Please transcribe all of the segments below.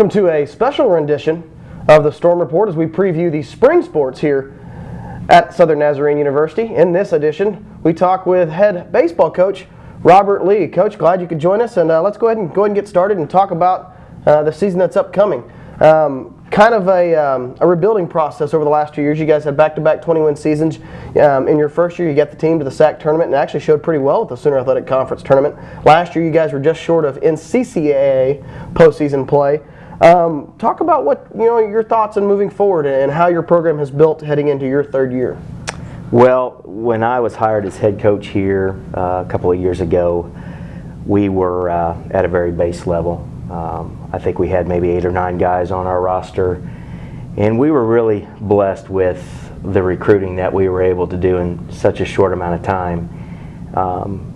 Welcome to a special rendition of the Storm Report as we preview the spring sports here at Southern Nazarene University. In this edition, we talk with head baseball coach Robert Lee. Coach, glad you could join us, and let's go ahead and get started and talk about the season that's upcoming. Kind of a rebuilding process over the last 2 years. You guys had back-to-back 20-win seasons. In your first year, you got the team to the SAC tournament and actually showed pretty well at the Sooner Athletic Conference tournament. Last year, you guys were just short of NCCAA postseason play. Talk about what your thoughts on moving forward and how your program has built heading into your third year. Well, when I was hired as head coach here a couple of years ago, we were at a very base level. I think we had maybe 8 or 9 guys on our roster, and we were really blessed with the recruiting that we were able to do in such a short amount of time.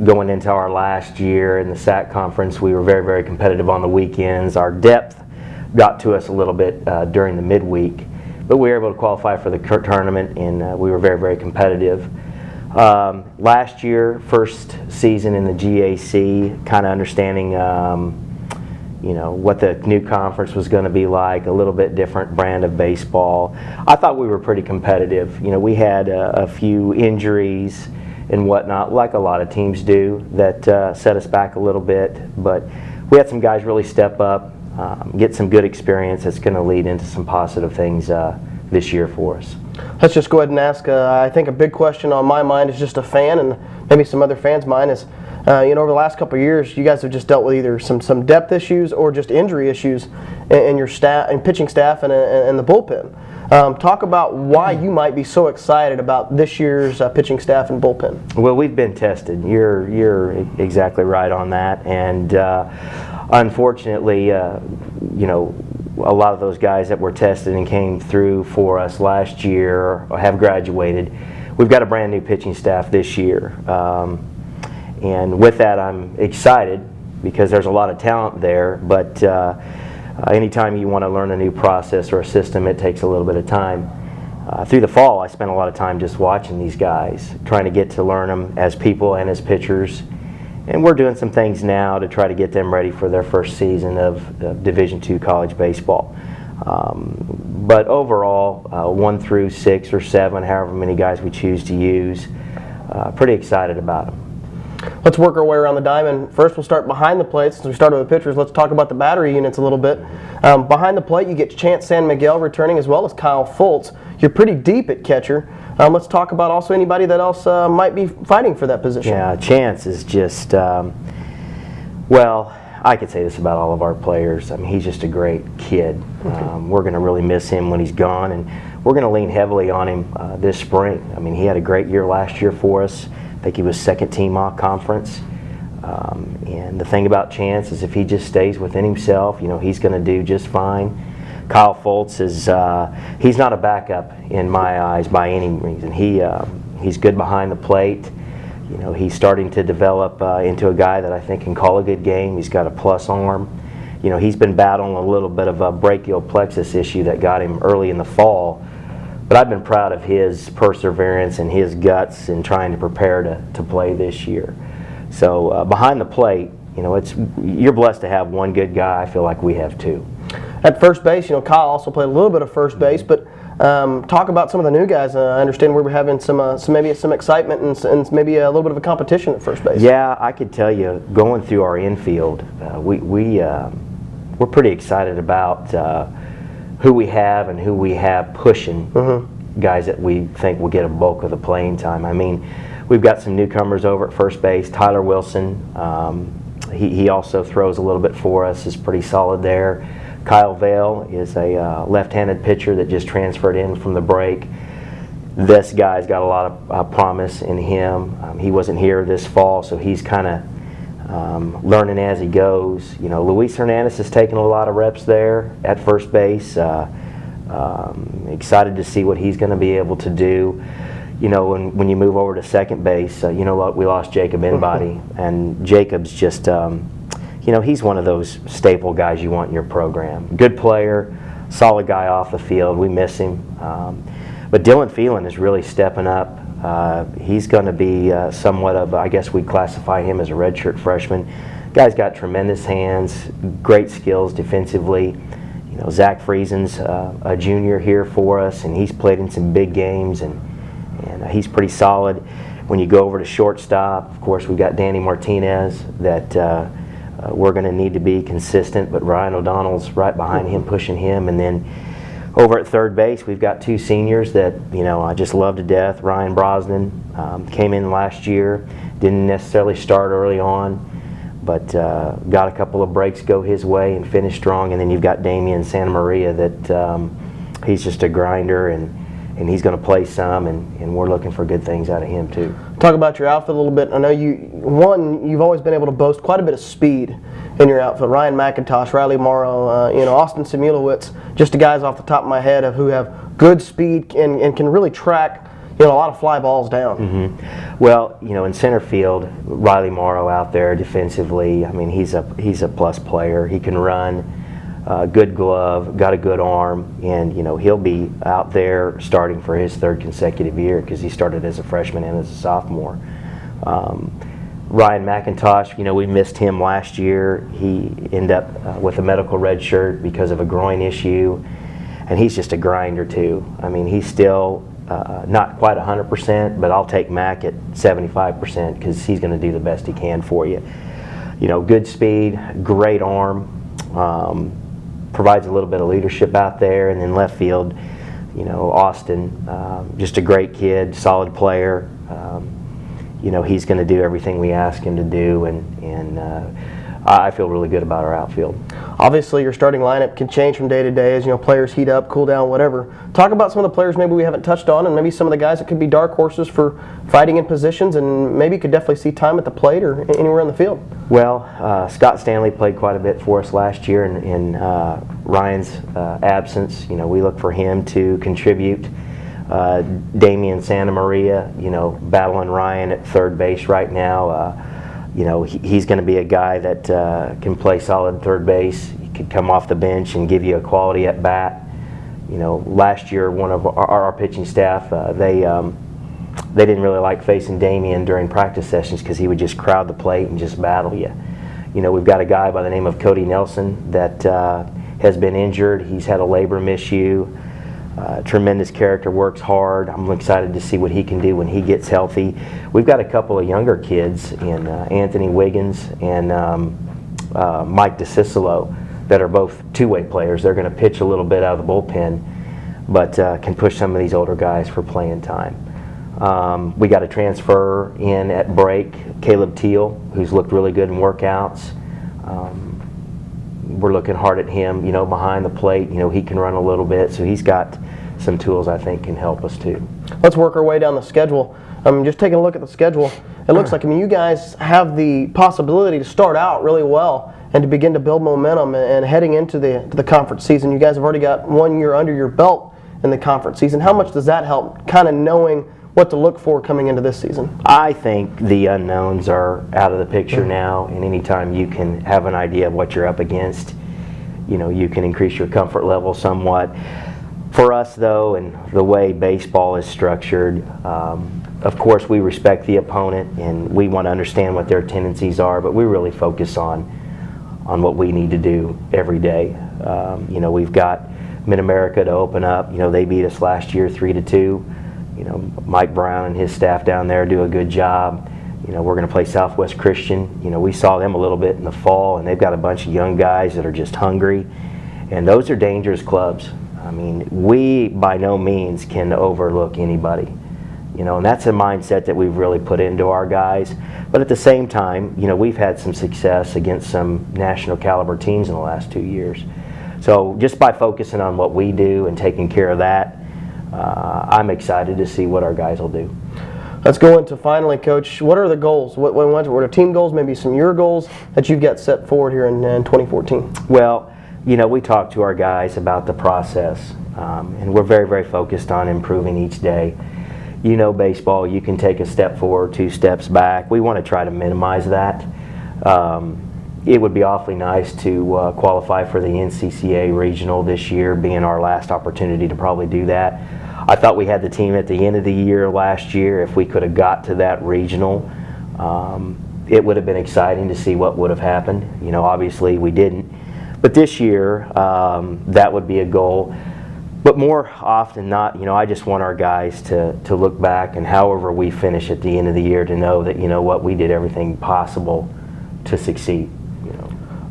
Going into our last year in the SAC conference, we were very, very competitive on the weekends. Our depth got to us a little bit during the midweek, but we were able to qualify for the tournament, and we were very, very competitive. Last year, first season in the GAC, kind of understanding what the new conference was going to be like, a little bit different brand of baseball. I thought we were pretty competitive. We had a few injuries and whatnot, like a lot of teams do, that set us back a little bit, but we had some guys really step up, get some good experience that's going to lead into some positive things this year for us. Let's just go ahead and ask, I think a big question on my mind is just a fan, and maybe some other fans' mind is, over the last couple of years, you guys have just dealt with either some depth issues or just injury issues in your staff, and pitching staff, and the bullpen. Talk about why you might be so excited about this year's pitching staff and bullpen. Well, we've been tested. You're exactly right on that, and unfortunately, a lot of those guys that were tested and came through for us last year have graduated. We've got a brand new pitching staff this year. And with that, I'm excited because there's a lot of talent there, but anytime you want to learn a new process or a system, it takes a little bit of time. Through the fall, I spent a lot of time just watching these guys, trying to get to learn them as people and as pitchers. And we're doing some things now to try to get them ready for their first season of Division II college baseball. But overall, 1 through 6 or 7, however many guys we choose to use, pretty excited about them. Let's work our way around the diamond. First, we'll start behind the plate. Since we started with pitchers, let's talk about the battery units a little bit. Behind the plate, you get Chance San Miguel returning, as well as Kyle Fultz. You're pretty deep at catcher. Let's talk about also anybody that else might be fighting for that position. Yeah, Chance is just, well, I could say this about all of our players. I mean, he's just a great kid. We're going to really miss him when he's gone, and we're going to lean heavily on him this spring. I mean, he had a great year last year for us. I think he was second team all conference. And the thing about Chance is if he just stays within himself, he's going to do just fine. Kyle Fultz is, he's not a backup in my eyes by any reason. He's good behind the plate. He's starting to develop into a guy that I think can call a good game. He's got a plus arm. He's been battling a little bit of a brachial plexus issue that got him early in the fall. But I've been proud of his perseverance and his guts in trying to prepare to play this year. So behind the plate, you're blessed to have one good guy. I feel like we have 2. At first base, Kyle also played a little bit of first base, but talk about some of the new guys. I understand we're having maybe some excitement and maybe a little bit of a competition at first base. Yeah, I could tell you, going through our infield, we're pretty excited about who we have and who we have pushing, guys that we think will get a bulk of the playing time. I mean, we've got some newcomers over at first base. Tyler Wilson, he also throws a little bit for us, is pretty solid there. Kyle Vale is a left-handed pitcher that just transferred in from the break. This guy's got a lot of promise in him. He wasn't here this fall, so he's kind of learning as he goes. Luis Hernandez has taken a lot of reps there at first base. Excited to see what he's going to be able to do. When you move over to second base, we lost Jacob Inbody, and Jacob's just, he's one of those staple guys you want in your program. Good player, solid guy off the field. We miss him. But Dylan Phelan is really stepping up. He's going to be somewhat of, I guess we'd classify him as a redshirt freshman. Guy's got tremendous hands, great skills defensively. Zach Friesen's a junior here for us, and he's played in some big games, and he's pretty solid. When you go over to shortstop, of course, we've got Danny Martinez that we're going to need to be consistent, but Ryan O'Donnell's right behind him, pushing him. And then over at third base, we've got two seniors that, I just love to death. Ryan Brosnan came in last year, didn't necessarily start early on, but got a couple of breaks go his way and finished strong. And then you've got Damian Santa Maria that he's just a grinder, and he's going to play some, and we're looking for good things out of him too. Talk about your outfit a little bit. I know you've always been able to boast quite a bit of speed in your outfit. Ryan McIntosh, Riley Morrow, Austin Simulowicz, just the guys off the top of my head who have good speed and can really track a lot of fly balls down. Mm-hmm. Well, in center field, Riley Morrow out there defensively, I mean, he's a plus player. He can run. Good glove, got a good arm, and he'll be out there starting for his third consecutive year because he started as a freshman and as a sophomore. Ryan McIntosh, we missed him last year. He ended up with a medical red shirt because of a groin issue, and he's just a grinder too. I mean, he's still not quite 100%, but I'll take Mac at 75% because he's going to do the best he can for you. Good speed, great arm. Provides a little bit of leadership out there. And then left field, Austin, just a great kid, solid player. He's going to do everything we ask him to do, and I feel really good about our outfield. Obviously, your starting lineup can change from day to day as players heat up, cool down, whatever. Talk about some of the players maybe we haven't touched on, and maybe some of the guys that could be dark horses for fighting in positions, and maybe could definitely see time at the plate or anywhere in the field. Well, Scott Stanley played quite a bit for us last year in Ryan's absence. We look for him to contribute. Damian Santa Maria, battling Ryan at third base right now. He's going to be a guy that can play solid third base. He could come off the bench and give you a quality at bat. Last year, one of our pitching staff, they didn't really like facing Damian during practice sessions because he would just crowd the plate and just battle you. We've got a guy by the name of Cody Nelson that has been injured. He's had a labrum issue. Tremendous character, works hard. I'm excited to see what he can do when he gets healthy. We've got a couple of younger kids in Anthony Wiggins and Mike DeCicelo that are both two-way players. They're going to pitch a little bit out of the bullpen, but can push some of these older guys for playing time. We got a transfer in at break, Caleb Teal, who's looked really good in workouts. We're looking hard at him, behind the plate. He can run a little bit, so he's got some tools I think can help us too. Let's work our way down the schedule. Just taking a look at the schedule, it looks like you guys have the possibility to start out really well and to begin to build momentum and heading into the conference season. You guys have already got 1 year under your belt in the conference season. How much does that help, kind of knowing what to look for coming into this season? I think the unknowns are out of the picture now, and anytime you can have an idea of what you're up against, you can increase your comfort level somewhat. For us though, and the way baseball is structured, of course we respect the opponent and we want to understand what their tendencies are, but we really focus on what we need to do every day. We've got Mid-America to open up. They beat us last year 3-2. Mike Brown and his staff down there do a good job. We're going to play Southwest Christian. We saw them a little bit in the fall, and they've got a bunch of young guys that are just hungry, and those are dangerous clubs. I mean, we by no means can overlook anybody. And that's a mindset that we've really put into our guys. But at the same time, we've had some success against some national caliber teams in the last 2 years. So just by focusing on what we do and taking care of that, I'm excited to see what our guys will do. Let's go into finally, Coach, what are the goals? What are team goals, maybe some of your goals that you've got set forward here in 2014? Well, we talk to our guys about the process, and we're very, very focused on improving each day. Baseball, you can take a step forward, 2 steps back. We want to try to minimize that. It would be awfully nice to qualify for the NCCA regional this year, being our last opportunity to probably do that. I thought we had the team at the end of the year last year. If we could have got to that regional, it would have been exciting to see what would have happened. Obviously we didn't, But this year, that would be a goal. But more often not, I just want our guys to look back, and however we finish at the end of the year, to know that, we did everything possible to succeed.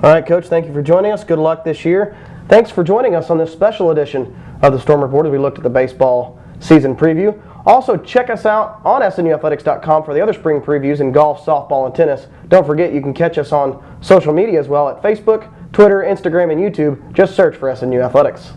All right, Coach, thank you for joining us. Good luck this year. Thanks for joining us on this special edition of the Storm Report as we looked at the baseball season preview. Also, check us out on SNUathletics.com for the other spring previews in golf, softball, and tennis. Don't forget, you can catch us on social media as well at Facebook, Twitter, Instagram, and YouTube. Just search for SNU Athletics.